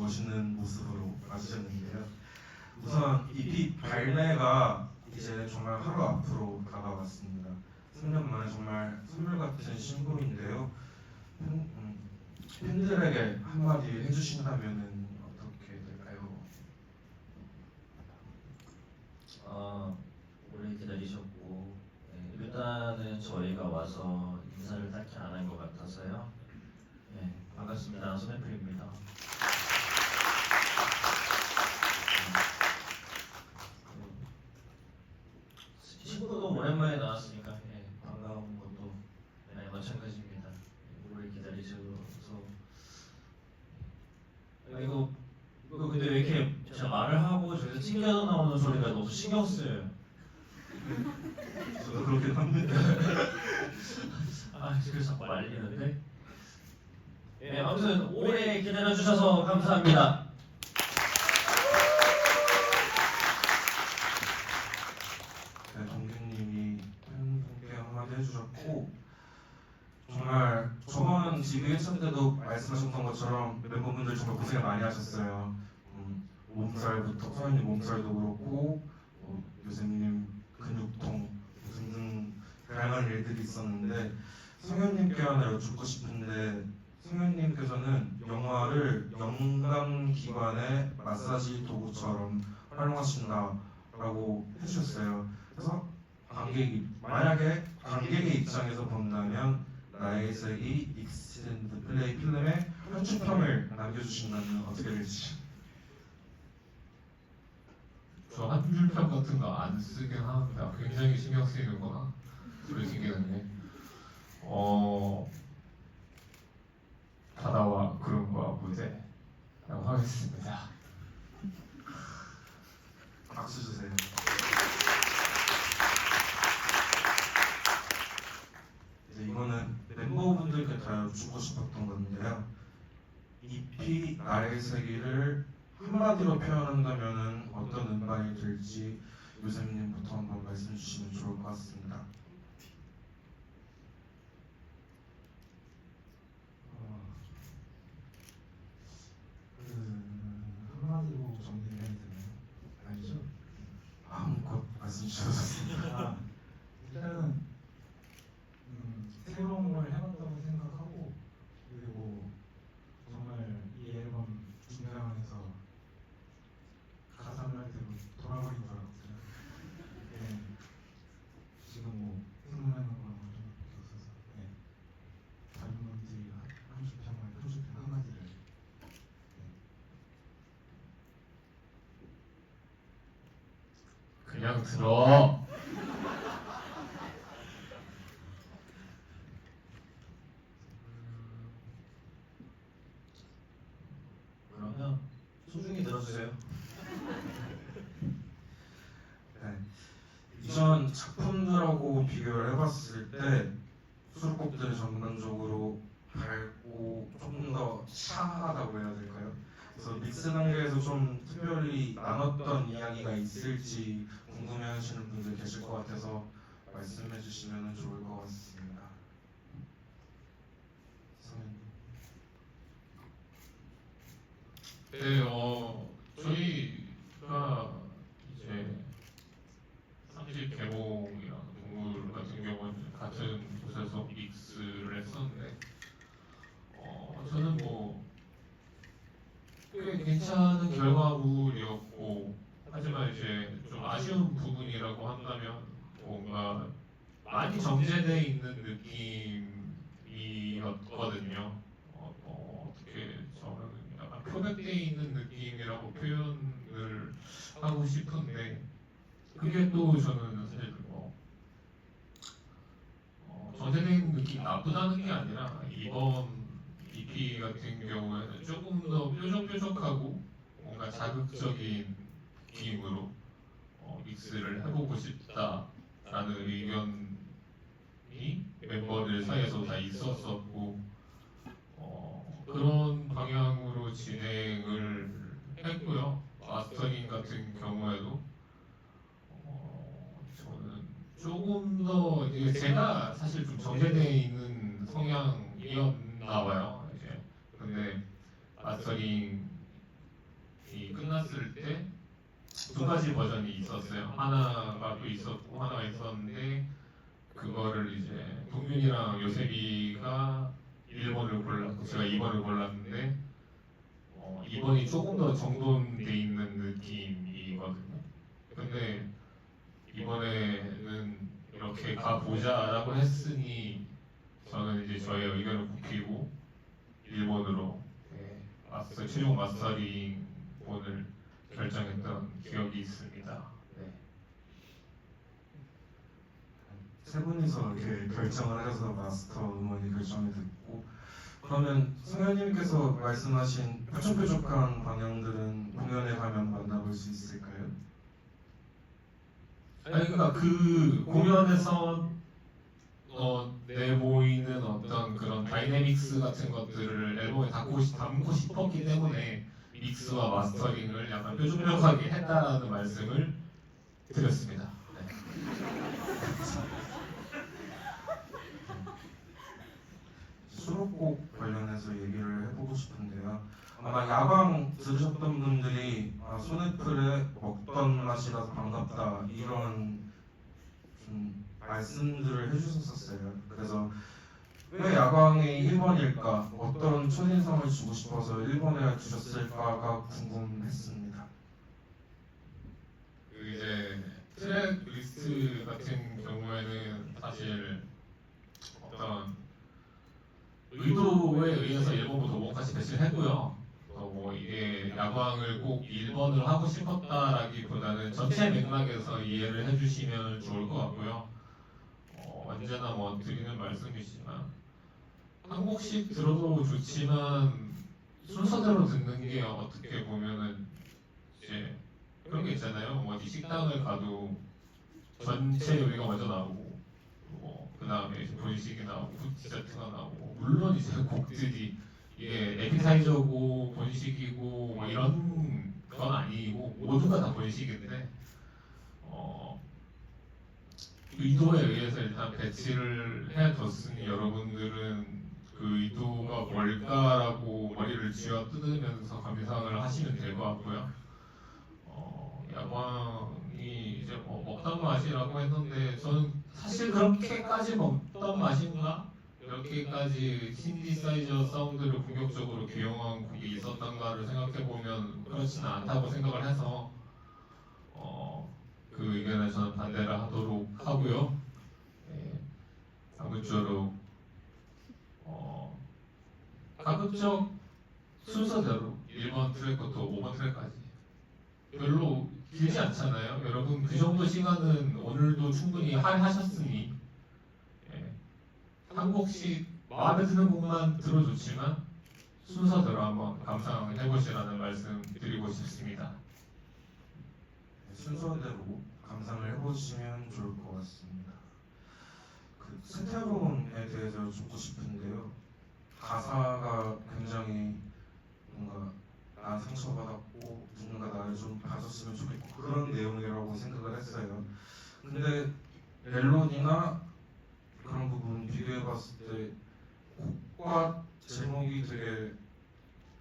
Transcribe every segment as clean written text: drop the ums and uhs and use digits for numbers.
멋있는 모습으로 와주셨는데요. 우선 EP 발매가 이제 정말 하루 앞으로 다가왔습니다. 3년 만에 정말 선물 같은 신곡인데요. 팬들에게 한마디 해주신다면 어떻게 될까요? 오래 기다리셨고, 네, 일단은 저희가 와서 인사를 딱히 안 한 것 같아서요. 네, 반갑습니다. 손해플입니다. 친구도 오랜만에 나왔으니까 반가운 것도 마찬가지입니다. 오래 기다리셔서 이거 근데 왜 이렇게 제가 말을 하고 저기서 튕겨 나오는 소리가 너무 신경 쓰여요. 저도 그렇긴 합니다. 그래서 자꾸 말리는데. 아무튼 오래 기다려주셔서 감사합니다. 네, 동규님이 팬분께 한마디 해주셨고 정말 저번 지금 1차 때도 말씀하셨던 것처럼 멤버분들 정말 고생을 많이 하셨어요. 몸살부터 서현님 몸살도 그렇고 요새님 근육통 등등 다양한 일들이 있었는데 성현님께 하나 여쭙고 싶은데 성현님께서는 영화를 영감기관의 마사지 도구처럼 활용하신다라고 해주셨어요. 그래서 만약에 관객의 입장에서 본다면 나의 색이 익스텐드 플레이 필름에 한 줄평을 남겨주신다면 어떻게 될지. 저 한 줄평 같은 거 안 쓰긴 합니다. 굉장히 신경 쓰이는 거나 소리 신기는 게 바다와 구름과 무대라고 하겠습니다. 박수 주세요. 이제 이거는 멤버분들께 다 주고 싶었던 건데요. EP 나의 세계를 한마디로 표현한다면 어떤 음반이 될지 요셉님부터 한번 말씀해 주시면 좋을 것 같습니다. 한마디로 정리해야 되나요? 아니죠? 마음껏 말씀 주셔도 좋습니다. 일단은 새로운 걸 해봤다고 생각하고 그리고 정말 이 앨범 중간에서 가사 말 대로 돌아버린 거라고요. 네. 지금 뭐 생각나는 거랑 좀 없어서 다른 분들이 한 줄평 한마디를 그냥 들어. 그러면 소중히 들어주세요. 네. 이전 작품들하고 비교를 해봤을 때 수록곡들이 전반적으로 밝고 조금 더 차하다고 해야 될까요? 그래서 믹스 단계에서 좀 특별히 나눴던 이야기가 있을지 궁금해하시는 분들 계실 것 같아서 말씀해 주시면 좋을 것 같습니다. 성현님. 네, 저희가 이제 30 개봉이랑 동물 같은 경우는 같은 곳에서 믹스를 했었는데, 저는 꽤 괜찮은 결과물이었고, 하지만 이제 좀 아쉬운 부분이라고 한다면 뭔가 많이 정제되어 있는 느낌이었거든요. 어떻게 저는 약간 표백되어 있는 느낌이라고 표현을 하고 싶은데 그게 또 저는 사실 정제되어 있는 느낌이 나쁘다는 게 아니라 이번 EP 같은 경우에는 조금 더 뾰족뾰족하고 뭔가 자극적인 느낌으로 믹스를 해보고 싶다라는 의견이 멤버들 사이에서 다 있었었고 그런 방향으로 진행을 했고요. 마스터링 같은 경우에도 저는 조금 더 제가 사실 좀 정제되어 있는 성향이었나 봐요. 이제 근데 마스터링 해봤을 때 두 가지 버전이 있었어요. 하나가 또 있었고 하나가 있었는데 그거를 이제 동균이랑 요셉이가 1번을 골랐고 제가 2번을 골랐는데 2번이 조금 더 정돈돼 있는 느낌이거든요. 근데 이번에는 이렇게 가보자라고 했으니 저는 이제 저의 의견을 굽히고 1번으로 최종 마스터링본을 결정했던 기억이 있습니다. 네. 세 분이서 이렇게 결정을 해서 마스터 음원이 결정이 됐고, 그러면 성현님께서 말씀하신 뾰족뾰족한 방향들은 공연에 가면 만나볼 수 있을까요? 아니 그러니까 그 공연에서 내보이는 어떤 그런 다이내믹스 같은 것들을 앨범에 담고 싶었기 때문에 믹스와 마스터링을 약간 뾰족뾰족하게 했다라는 말씀을 드렸습니다. 네. 수록곡 관련해서 얘기를 해보고 싶은데요. 아마 야광 들으셨던 분들이 소네플의 먹던 맛이라서 반갑다 이런 좀 말씀들을 해주셨었어요. 그래서 왜 야광이 1번일까? 어떤 첫인상을 주고 싶어서 1번에 주셨을까가 궁금했습니다. 그 이제 트랙 리스트 같은 경우에는 사실 어떤 의도에 의해서 앨범부터 뭐까지 배치를 했고요. 뭐 이게 야광을 꼭 1번을 하고 싶었다라기보다는 전체 맥락에서 이해를 해주시면 좋을 것 같고요. 언제나 뭐 드리는 말씀이지만 한 곡씩 들어도 좋지만 순서대로 듣는 게 어떻게 보면은 이제 그런 게 있잖아요. 뭐 어디 식당을 가도 전체 요리가 먼저 나오고 그 다음에 본식이 나오고 디저트가 나오고 물론 이제 곡들이 이게 에피타이저고 본식이고 뭐 이런 건 아니고 모두가 다 본식인데 의도에 의해서 일단 배치를 해뒀으니 여러분들은 그 의도가 뭘까라고 머리를 쥐어 뜯으면서 감상을 하시면 될 것 같고요. 야광이 이제 먹던 맛이라고 했는데 저는 사실 그렇게까지 먹던 맛인가? 이렇게까지 신디사이저 사운드를 공격적으로 기용한 곡이 있었던가를 생각해보면 그렇지는 않다고 생각을 해서 그 의견에 저는 반대를 하도록 하고요. 아무쪼록 가급적 순서대로 1번 트랙부터 5번 트랙까지 별로 길지 않잖아요. 여러분 그 정도 시간은 오늘도 충분히 할애하셨으니 한 곡씩 마음에 드는 곡만 들어줬지만 순서대로 한번 감상을 해보시라는 말씀 드리고 싶습니다. 순서대로 감상을 해보시면 좋을 것 같습니다. 그 세태론에 대해서 듣고 싶은데요. 가사가 굉장히 뭔가 난 상처받았고 누군가 나를 좀 봐줬으면 좋겠고 그런 내용이라고 생각을 했어요. 근데 멜로디나 그런 부분 비교해봤을 때 곡과 제목이 되게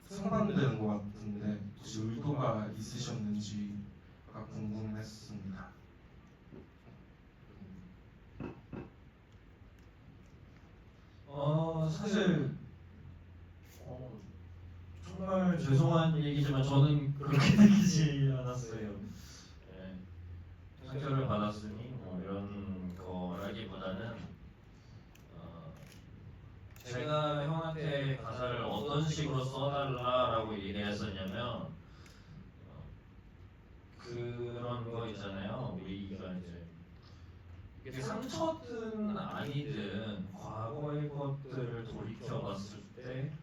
상반되는 것 같은데 혹시 의도가 있으셨는지가 궁금했습니다. 사실 정말 죄송한 얘기지만 저는 그렇게 느끼지 않았어요. 상처를 받았으니 뭐 이런 거라기보다는 제가 형한테 가사를 어떤 식으로 써달라라고 얘기했었냐면 그런 거 있잖아요. 우리가 이제 이게 상처든 아니든 과거의 것들을 돌이켜봤을 때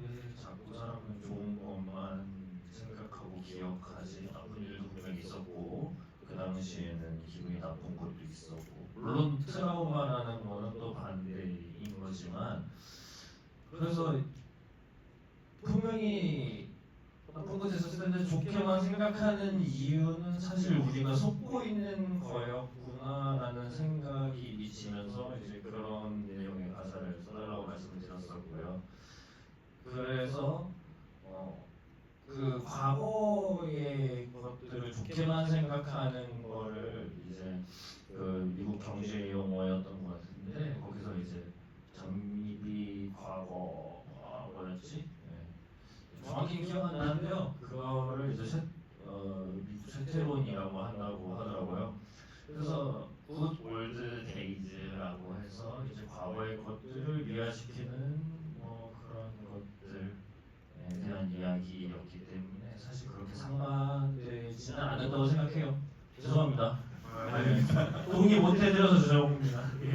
왜 자꾸 사람은 좋은 것만 생각하고 기억하지? 나쁜 일도 분명히 있었고 그 당시에는 기분이 나쁜 것도 있었고 물론 트라우마라는 거는 또 반대인 거지만 그래서 분명히 나쁜 것이 있었을 텐데 좋게만 생각하는 이유는 사실 우리가 속고 있는 거였구나라는 생각이 미치면서 이제 그런 내용의 가사를 써달라고 말씀을 드렸었고요. 그래서 그 과거의 속보의 것들을 좋게만 생각하는 거를 이제 그 미국 경제 용어였던 것 같은데 거기서 이제 전미비 과거 뭐였지? 네. 정확히 기억 안 나는데요. 그거를 이제 미국 쇠퇴론이라고 한다고 하더라고요. 그래서 굿 올드 데이즈라고 해서 이제 과거의 것들을 미화시키는 뭐 그런 것들에 대한 이야기였기 때문에 사실 그렇게 상반되지는 않았다고 생각해요. 죄송합니다. 동의 못 해드려서 죄송합니다. 예.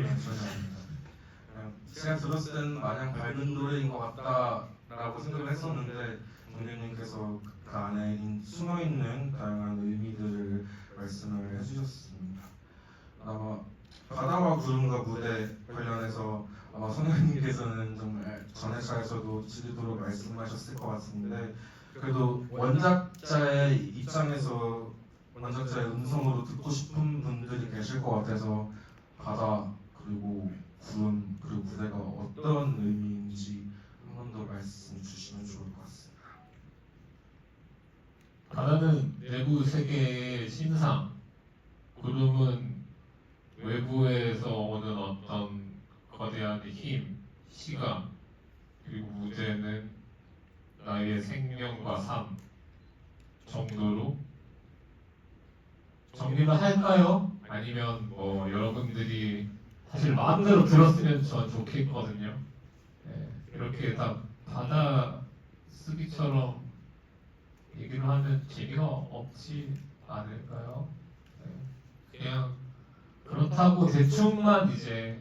그냥 제가 들었을 땐 마냥 밝은 노래인 것 같다라고 생각을 했었는데 동료님께서 그 안에 숨어있는 다양한 의미들을 말씀을 해주셨습니다. 아마 바다와 구름과 무대 관련해서 아마 선생님께서는 정말 전회차에서도 지르도록 말씀하셨을 것 같은데 그래도 원작자의 입장에서 원작자의 음성으로 듣고 싶은 분들이 계실 것 같아서 바다 그리고 구름 그리고 무대가 어떤 의미인지 한 번 더 말씀 주시면 좋을 것 같습니다. 바다는 내부 세계의 신상, 구름은 외부에서 오는 어떤 거대한 힘, 시각, 그리고 무대는 나의 생명과 삶 정도로 정리를 할까요? 아니면 뭐 여러분들이 사실 마음대로 들었으면 전 좋겠거든요. 네, 이렇게 딱 바다 쓰기처럼 얘기를 하면 재미가 없지 않을까요? 네, 그냥 그렇다고 대충만 이제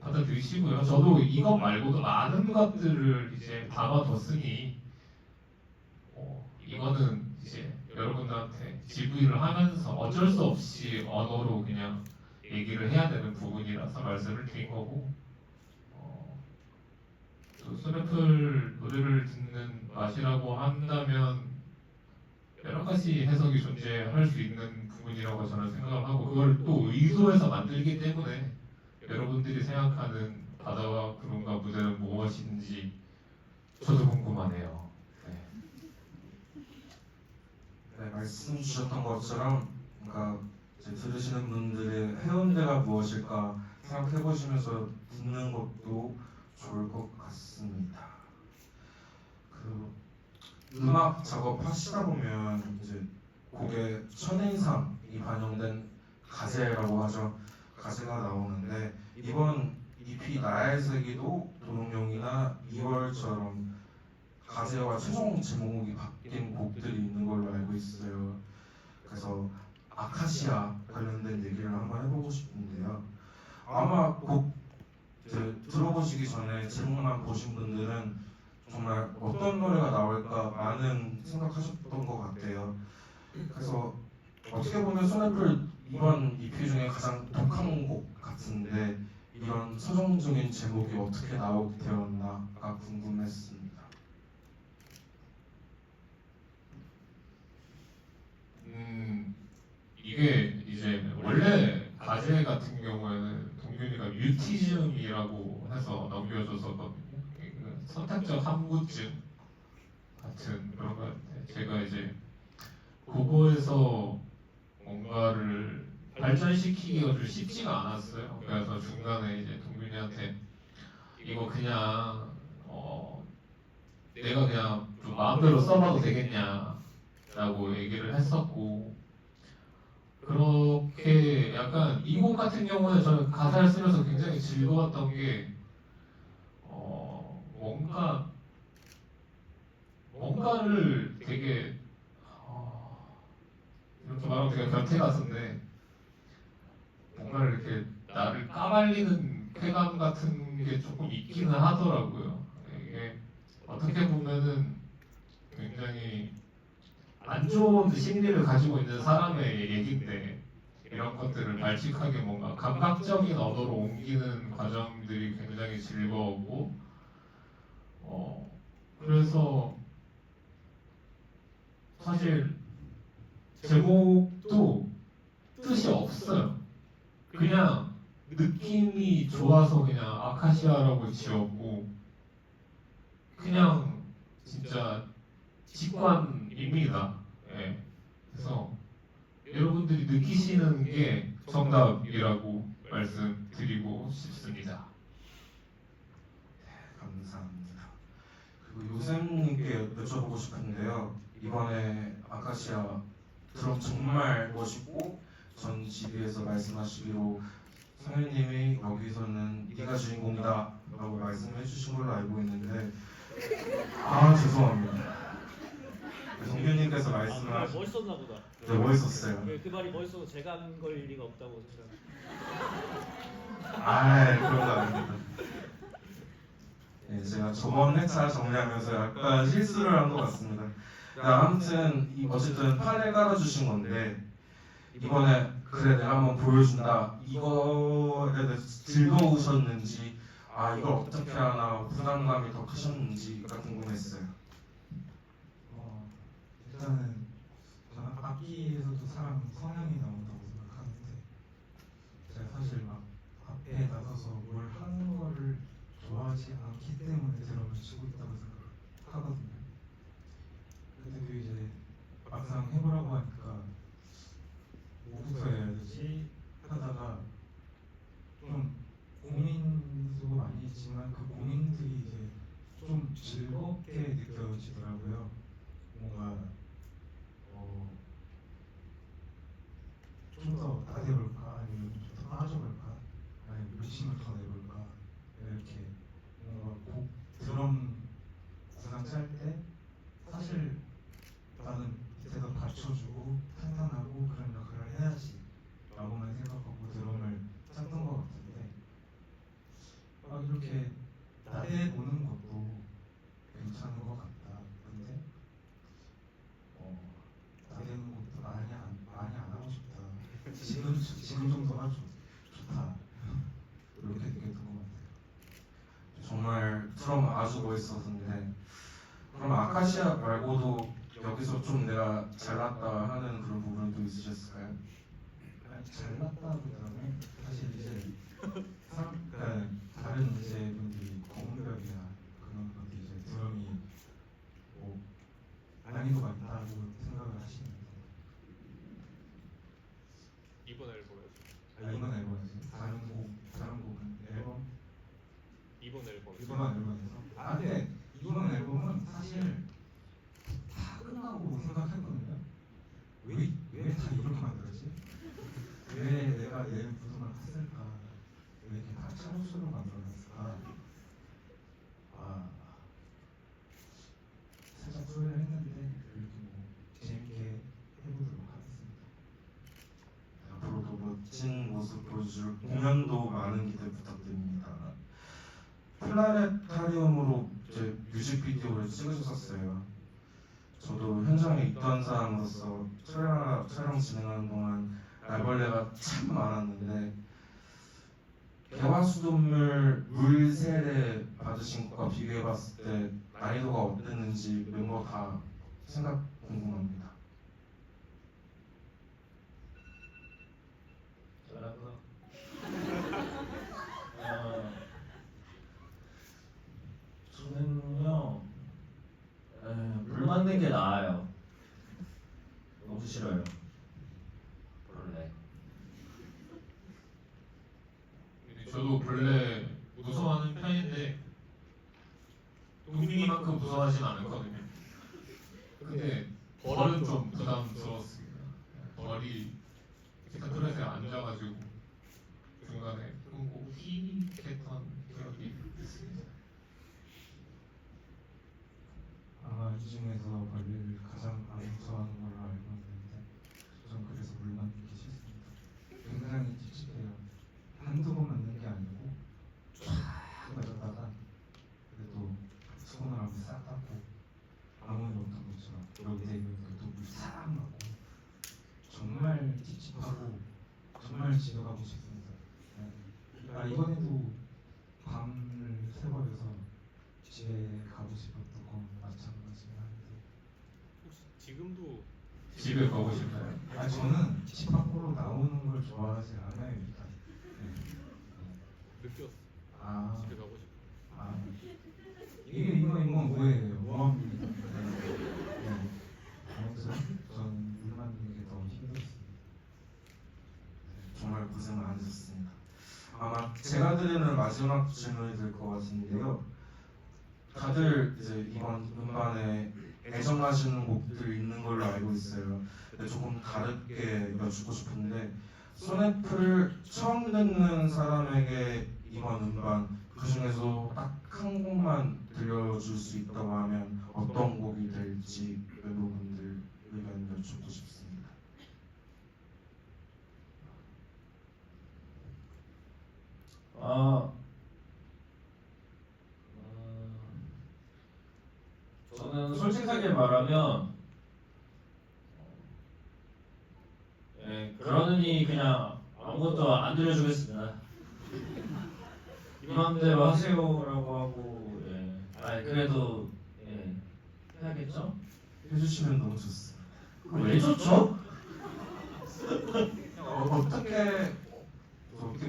받아들이시고요. 저도 이것 말고도 많은 것들을 이제 담아뒀으니 이거는 이제 여러분들한테 지부를 하면서 어쩔 수 없이 언어로 그냥 얘기를 해야 되는 부분이라서 말씀을 드린 거고 또 소래플 노래를 듣는 맛이라고 한다면 여러 가지 해석이 존재할 수 있는 부분이라고 저는 생각을 하고 그걸 또 의도해서 만들기 때문에 여러분들이 생각하는 바다와 구름과 무대는 무엇인지 저도 궁금하네요. 네, 말씀 주셨던 것처럼 그러니까 이제 들으시는 분들의 해운대가 무엇일까 생각해 보시면서 듣는 것도 좋을 것 같습니다. 그 음악 작업하시다 보면 이제 곡의 첫인상이 반영된 가제라고 하죠. 가제가 나오는데 이번 EP 나의 세계도 도롱뇽이나 2월처럼 가제와 최종 제목이 바뀐 곡들이 있는 걸로 알고 있어요. 그래서 아카시아 관련된 얘기를 한번 해보고 싶은데요. 아마 곡 들어보시기 전에 제목만 보신 분들은 정말 어떤 노래가 나올까 많은 생각하셨던 것 같아요. 그래서 어떻게 보면 소래플 이번 EP 중에 가장 독한 곡 같은데 이런 서정적인 제목이 어떻게 나오게 되었나가 궁금했습니다. 이게 이제 원래 가제 같은 경우에는 동균이가 뮤티즘이라고 해서 넘겨줬었거든요. 그 선택적 함구증 같은 그런 건데 제가 이제 그거에서 뭔가를 발전시키기가 좀 쉽지가 않았어요. 그래서 중간에 이제 동균이한테 이거 그냥 내가 그냥 좀 마음대로 써봐도 되겠냐라고 얘기를 했었고 그렇게 약간 이 곡 같은 경우는 저는 가사를 쓰면서 굉장히 즐거웠던 게 뭔가를 되게 이렇게 말하면 되게 변태 같은데 뭔가를 이렇게 나를 까발리는 쾌감 같은 게 조금 있기는 하더라고요. 이게 어떻게 보면은 굉장히 안 좋은 심리를 가지고 있는 사람의 얘기인데 이런 것들을 발칙하게 뭔가 감각적인 언어로 옮기는 과정들이 굉장히 즐거웠고 그래서 사실 제목도 뜻이 없어요. 그냥 느낌이 좋아서 그냥 아카시아라고 지었고 그냥 진짜 직관입니다. 그래서 여러분들이 느끼시는 게 정답이라고 말씀드리고 싶습니다. 감사합니다. 그리고 요셉님께 여쭤보고 싶은데요. 이번에 아카시아 드럼 정말 멋있고 전 GB에서 말씀하시기로 성현님이 여기서는 네가 주인공이다 라고 말씀해 주신 걸로 알고 있는데 죄송합니다. 정규님께서 정말 말씀하신 멋있었나 보다. 네, 멋있었어요. 그 말이 멋있어서 제가 한 걸 리가 없다고 생각. 그런 거 아닙니다. 네, 제가 저번 회차 정리하면서 약간 실수를 한 것 같습니다. 아무튼 어쨌든 판을 깔아주신 건데 이번에 그래 내가 한번 보여준다 이거에 대해서 즐거우셨는지 이걸 어떻게 하나 부담감이 더 크셨는지가 궁금했어요. 일단은 저는 악기에서도 사람 성향이 나온다고 생각하는데 제가 사실 막 앞에 나서서 뭘 하는 거를 좋아하지 않기 때문에 드럼을 치고 있다고 생각하거든요. 근데 그 이제 막상 해보라고 하니까 뭐부터 해야 되지 하다가 좀 고민도 많이 했지만 그 고민들이 이제 좀 즐겁게 느껴지더라고요. 뭔가 좀 더 나대볼까 아니면 좀 더 빠져볼까 아니면 욕심을 더 내볼까 이렇게 뭔가 곡 드럼 구상 짤 때 사실 나는 밑에서 받쳐주고 탄탄하고 그런 역할을 해야지 라고만 생각하고 드럼을 짰던 것 같은데 이렇게 나대보는 것도 괜찮은 것 같다. 근데 나대는 것도 많이 안 하고 싶다. 지금 정도가 좋다. 이렇게 느꼈던 것 같아요. 정말 드럼 아주 멋있었는데 그럼 아카시아 말고도 여기서 좀 내가 잘났다 하는 그런 부분도 있으셨을까요? 잘났다보다는 사실 이제 그러니까 다른 이제 분들이 검은벽이나 그런 분들이 이제 드럼이 뭐 난이도가 있다고 생각을 하시는데 이번 앨범에서 이번 앨범에서 다른 곡은 앨범 이번 앨범 이번 앨범에서 근데 이번 앨범은 사실 다 끝나고 생각했거든요. 왜 다 이렇게 만들었지? 왜 내가 내 부분을 했을까? 왜 이렇게 다 차로스로 만들어놨을까? 살짝 후회를 했는데 그래도 뭐 재밌게 해보도록 하겠습니다. 앞으로도 멋진 모습 보여줄 공연도 많은 기대 부탁드립니다. 플라네타리움으로 이제 뮤직비디오를 찍으셨었어요. 저도 현장에 있던 사람으로서 촬영 진행하는 동안 날벌레가 참 많았는데 개화수돗물 물 세례 받으신 것과 비교해봤을 때 난이도가 어땠는지 멤버 다 생각 궁금합니다. 잘하구나. 저는요, 물 맞는 게 나아요. 너무 싫어요. 원래. 저도 원래 무서워하는 편인데 동민이만큼 무서워하진 않거든요. 근데 벌은 좀 부담스러웠습니다. 벌이 기타클래스에 앉아가지고 중간에 끊고 휘 했던 기억이 있습니다. 아마 이 중에서 벌레를 가장 안 무서워하는 걸로 알고 있는데 전 그래서 물 맞는 게 싫습니다. 굉장히 찝찝해요. 한두 번 맞는 게 아니고 쫙 맞았다가 그래도 손을 한번 싹 닦고 아무 일 없던 것처럼 여기 대면 그래도 물싹 맞고 정말 찝찝하고 정말 집에 가고 싶습니다. 이번에도 밤을 새버려서 집에 가고 싶었던 건 마찬가지긴 한데 혹시 지금도 집에 가고 싶나요? 저는 집 밖으로 나오는 걸 좋아하지 않아요 일단. 느꼈어. 아, 집에 가고 싶어. 이건 뭐예요? 모함입니다. 아무튼 저는 물 맞는 고생 많으셨습니다. 아마 제가 드리는 마지막 질문이 될 것 같은데요. 다들 이제 이번 음반에 애정하시는 곡들 있는 걸로 알고 있어요. 근데 조금 다르게 여쭙고 싶은데 소네프를 처음 듣는 사람에게 이번 음반 그 중에서 딱 한 곡만 들려줄 수 있다고 하면 어떤 곡이 될지 멤버분들 의견 여쭙고 싶습니다. 아, 저는 솔직하게 말하면 그러느니 그냥 아무것도 안 들려주겠습니다. 이맘대로 하세요라고 하고 그래도 해야겠죠? 해주시면 너무 좋습니다. 왜 좋죠? 어떻게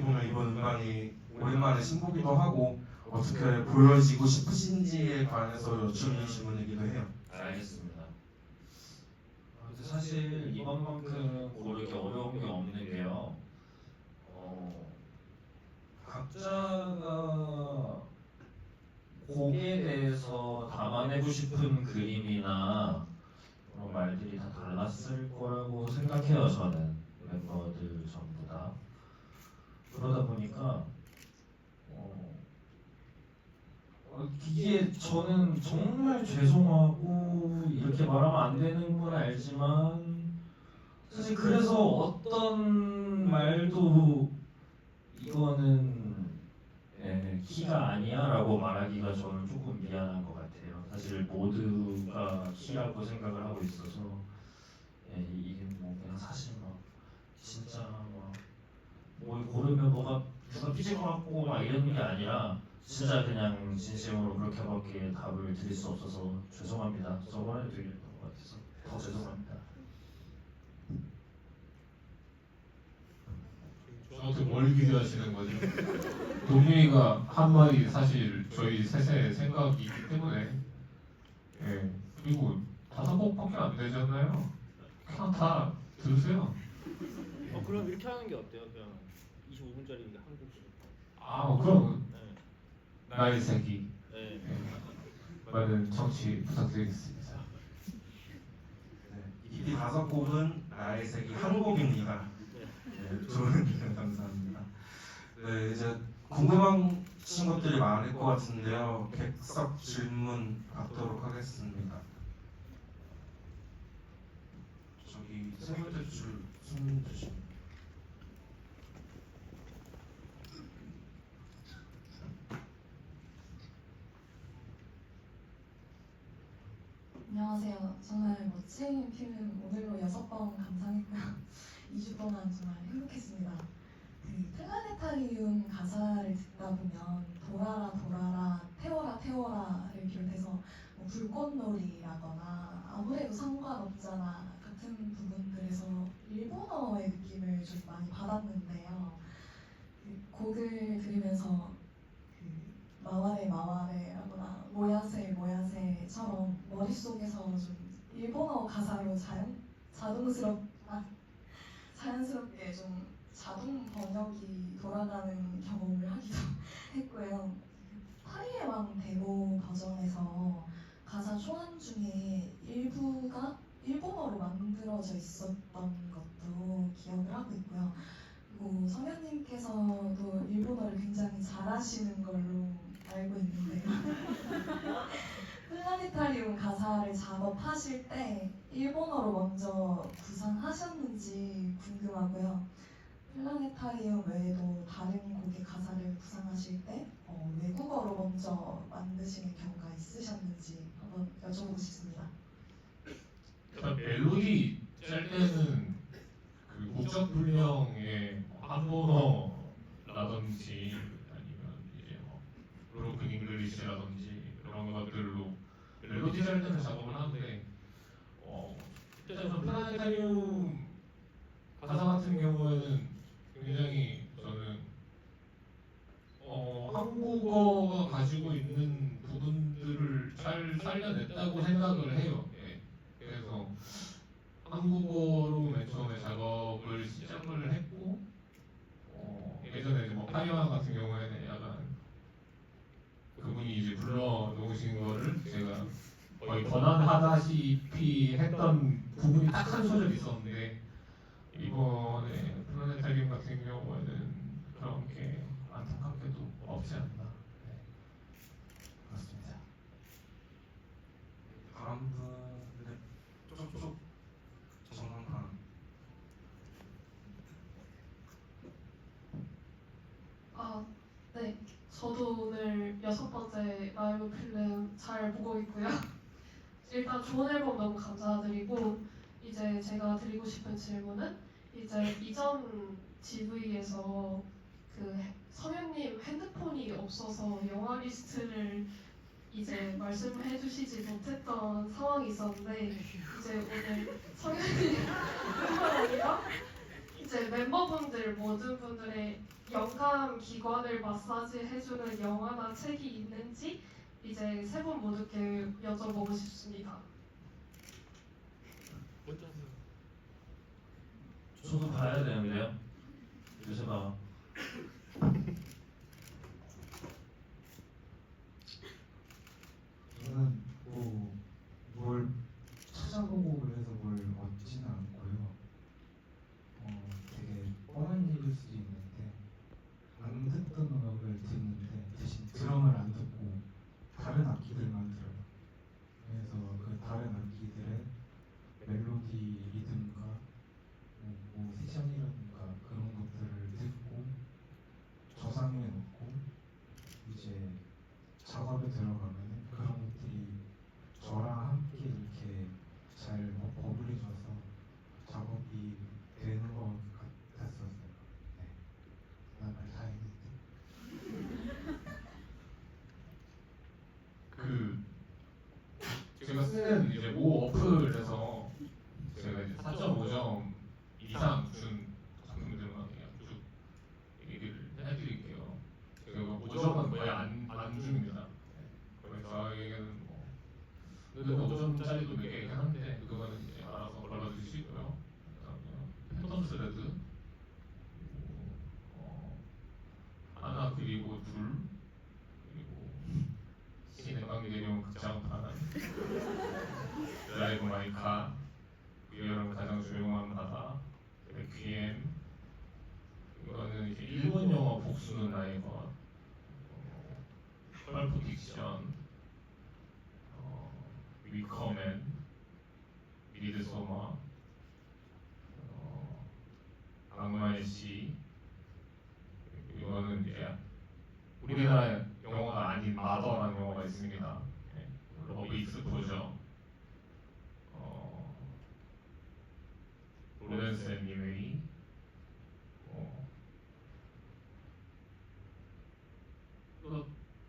보면 이번 음반이 오랜만에 신곡이기도 하고 어떻게 보여지고 싶으신지에 관해서 여쭈는 질문이기도 해요. 알겠습니다. 근데 사실 이번만큼 고르기 어려운 게 없는 게요. 각자가 곡에 대해서 담아내고 싶은 그림이나 그런 말들이 다 달랐을 거라고 생각해요. 저는 멤버들 전부 다. 그러다 보니까 이게 저는 정말 죄송하고 이렇게 말하면 안 되는 건 알지만 사실 그래서 어떤 말도 이거는 키가 아니야라고 말하기가 저는 조금 미안한 것 같아요. 사실 모두가 키라고 생각을 하고 있어서 이게 뭐 그냥 사실 막 진짜 막뭐 고르면 뭐가 누가 삐질 것 같고 막 이런 게 아니라 진짜 그냥 진심으로 그렇게밖에 답을 드릴 수 없어서 죄송합니다. 저번에 드렸던 것 같아서 더 죄송합니다. 저한테 뭘 기대하시는 거죠? 동민이가 한 말이 사실 저희 셋의 생각이기 때문에 그리고 5곡밖에 안 되잖아요. 그냥 다 들으세요. 그럼 이렇게 하는 게 어때요? 그냥 25분짜리 한 곡씩. 그럼 네. 나의 색이 네. 많은 청취 부탁드리겠습니다. EP 5곡은 나의 색이 한 곡입니다. 좋은 의견 감사합니다. 네, 이제 궁금하신 것들이 많을 것 같은데요. 객석 질문 받도록 하겠습니다. 저기 세 번째 줄 손 주시면. 안녕하세요. 정말 멋진 필름 오늘로 6번 감상했고요. 2주 동안 정말 행복했습니다. 그 플라네타리움 가사를 듣다 보면 돌아라 돌아라 태워라 태워라를 비롯해서 뭐 불꽃놀이라거나 아무래도 상관없잖아 같은 부분들에서 일본어의 느낌을 좀 많이 받았는데요. 그 곡을 들으면서 마와레 마와레라거나 모야세 모야세처럼 머릿속에서 좀 일본어 가사로 자연스럽게 좀 자동 번역이 돌아가는 경험을 하기도 했고요. 파리의 왕 데모 버전에서 가사 초안 중에 일부가 일본어로 만들어져 있었던 것도 기억을 하고 있고요. 그리고 성현님께서도 일본어를 굉장히 잘하시는 걸로 알고 있는데요. 플라네타리움 가사를 작업하실 때 일본어로 먼저 구상하셨는지 궁금하고요. 플라네타리움 외에도 다른 곡의 가사를 구상하실 때 외국어로 먼저 만드시는 경우가 있으셨는지 한번 여쭤보고 싶습니다. 일단 멜로디 짤 때는 그 국적 불명의 한국어라든지 아니면 이제 브로큰 잉글리시라든지 그런 것들로 멜로디 짤 때는 작업을 하는데 실제로 플라네타리움 가사 같은 경우에는 굉장히 저는 한국어가 가지고 있는 부분들을 잘 살려냈다고 생각을 해요. 그래서 한국어로 맨 처음에 작업을 시작을 했고 한 소절이 있었는데 이번에 플라네타리움 같은 경우에는 그런 게 안타깝게도 없지 않나. 네. 그렇습니다. 다음 분은 쪽쪽 전광판. 아, 네. 저도 오늘 6번째 라이브 필름 잘 보고 있고요. 일단 좋은 앨범 너무 감사드리고 이제 제가 드리고 싶은 질문은 이제 이전 GV에서 그 성현님 핸드폰이 없어서 영화 리스트를 이제 말씀해 주시지 못했던 상황이 있었는데 이제 오늘 성현님 뿐만 아니라 이제 멤버분들 모든 분들의 영감 기관을 마사지 해주는 영화나 책이 있는지 이제 세 분 모두께 여쭤보고 싶습니다. 먼저 하세요. 저도 봐야 되는데요. 요새 봐. 저는 뭘 찾아보고 그래서 뭘 얻지는 않고요. 되게 뻔한 얘기일 수도 있는데 안 듣던 음악을 듣는데 대신 드럼을 안 듣고 다른 악기들만 들어요. 그래서 그 다른 악기들의 멜로디, 리듬과 세션이라든가 그런 것들을 듣고 저장해 놓고 이제 작업에 들어가면 그런 것들이 저랑 함께 이렇게 잘 버무려져서 작업이 되는 것 같았었어요. 네. 말 다 했는데. 그 제가 쓰는 이제 모 어플에서 제가 이제 4.5점 이상 준 작품들만 그냥 쭉 얘기를 해드릴게요. 제가 5점은 거의 안 줍니다. 거의 저에게는 뭐 그래도 5점짜리도 몇 개긴 한데 그거는 이제 알아서 골라주시고요. 그다음에 팬텀 스레드 하나 그리고 둘 그리고 신의 관계용 극장판 드라이브 마이 카 그 여름 가장 조용한 바다 레퀴엠 이거는 이제 일본 영화 복수는 나의 것 펄프 딕션 위커맨 미드소마 악마의 시 이거는 이제 우리나라 영화가 아닌 마더라는 영화가 있습니다. 네. 러브 익스포저 로렌스 애니웨이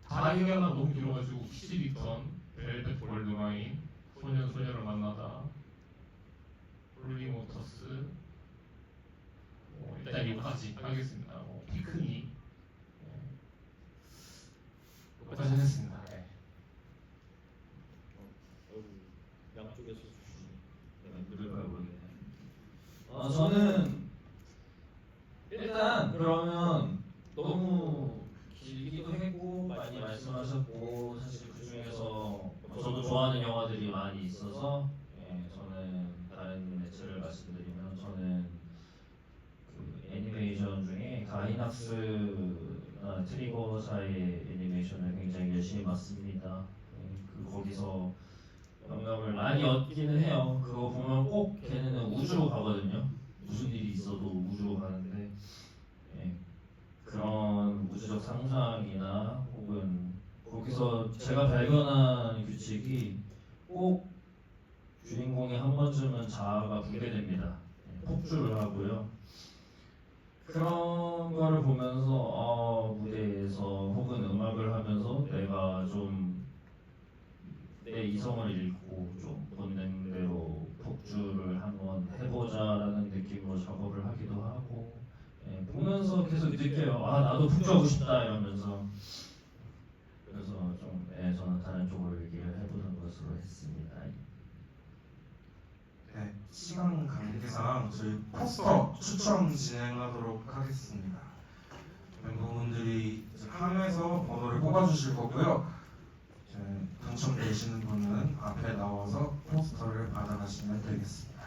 다 얘기하려면 너무 길어가지고 시리턴 벨벳 골드마인 소년 소녀를 만나다 홀리모터스 일단 이거까지 하겠습니다. 피크닉 여기까지 하겠습니다. 네. 양쪽에서 주시니 누를까요 모르겠네. 저는 일단 그러면 너무 길기도 했고 많이 말씀하셨고 사실 그 중에서 저도 좋아하는 영화들이 많이 있어서 저는 다른 매체를 말씀드리면 저는 그 애니메이션 중에 가이낙스나 트리거사의 애니메이션을 굉장히 열심히 봤습니다. 그 거기서 영감을 많이 얻기는 해요. 그거 보면 꼭 걔네는 우주로 가거든요. 무슨 일이 있어도 우주로 가는데 그런 우주적 상상이나 혹은 거기서 제가 발견한 규칙이 꼭 주인공이 한 번쯤은 자아가 붕괴됩니다. 폭주를 하고요. 그런 거를 보면서 무대에서 혹은 음악을 하면서 내가 좀 내 이성을 잃고 좀 본능대로 폭주를 한번 해보자라는 느낌으로 작업을 하기도 하고 보면서 계속 느껴요. 나도 폭주하고 싶다 이러면서 그래서 좀 저는 다른 쪽으로 얘기를 해보는 것으로 했습니다. 네, 시간 관계상 저희 포스터 추첨 진행하도록 하겠습니다. 멤버분들이 이제 함에서 번호를 뽑아주실 거고요. 이제 당첨되시는 분은 앞에 나와서 포스터를 받아가시면 되겠습니다.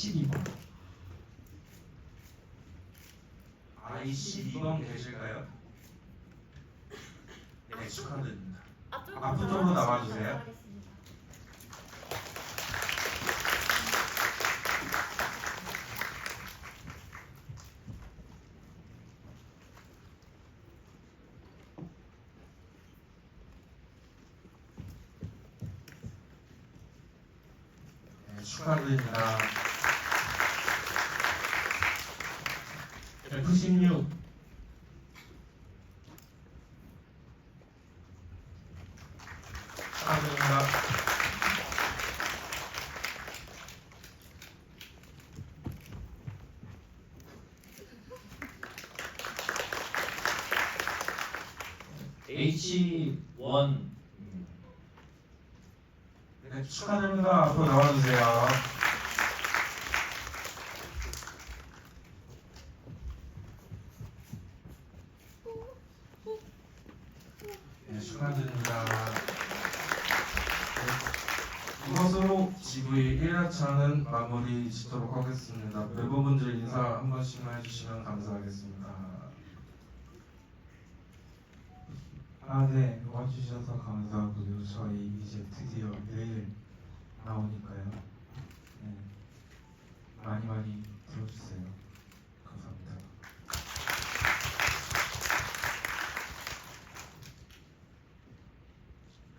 12번. I12번 계실까요? 네, 축하드립니다. 앞쪽으로 나와주세요. 네, 축하드립니다. F16 축하드립니다. H1 네, 축하드립니다. 앞으로 나와주세요. 네, 축하드립니다. 네, 이것으로 GV 1회차는 마무리 짓도록 하겠습니다. 멤버분들 인사 한 번씩만 해주시면 감사하겠습니다. 네, 와주셔서 감사하고요. 저희 이제 드디어 내일 나오니까요. 네, 많이 많이 들어주세요. 감사합니다.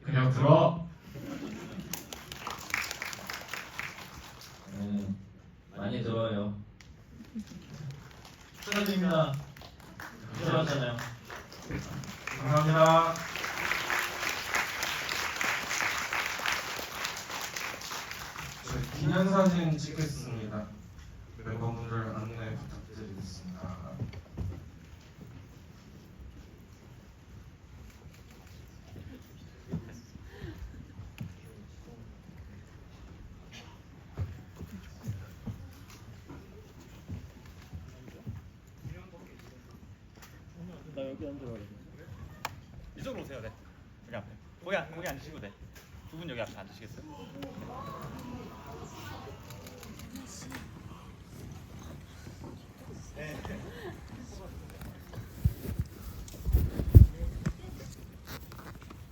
그냥 들어. 많이 들어요. 축하드립니다. 들어왔잖아요. 감사합니다. 저희 기념사진 찍겠습니다. 멤버분들 안내 부탁드리겠습니다. 나 여기 앉아라. 이쪽으로 오세요. 네. 여기 앞에. 거기 앉으시고 돼. 두 분 여기 앞에 앉으시겠어요?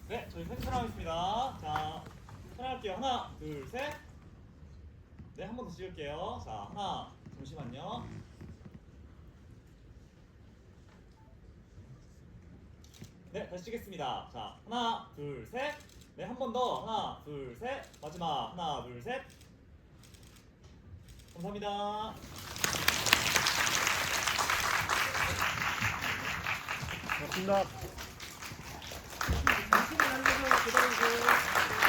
네, 저희 펜 촬영하겠습니다. 자, 촬영할게요. 하나, 둘, 셋. 네, 한 번 더 찍을게요. 자, 하나, 잠시만요. 네, 다시 찍겠습니다. 자, 하나, 둘, 셋. 네, 한 번 더. 하나, 둘, 셋. 마지막. 하나, 둘, 셋. 감사합니다. 고맙습니다. 잠시만 앉아서 기다려주세요.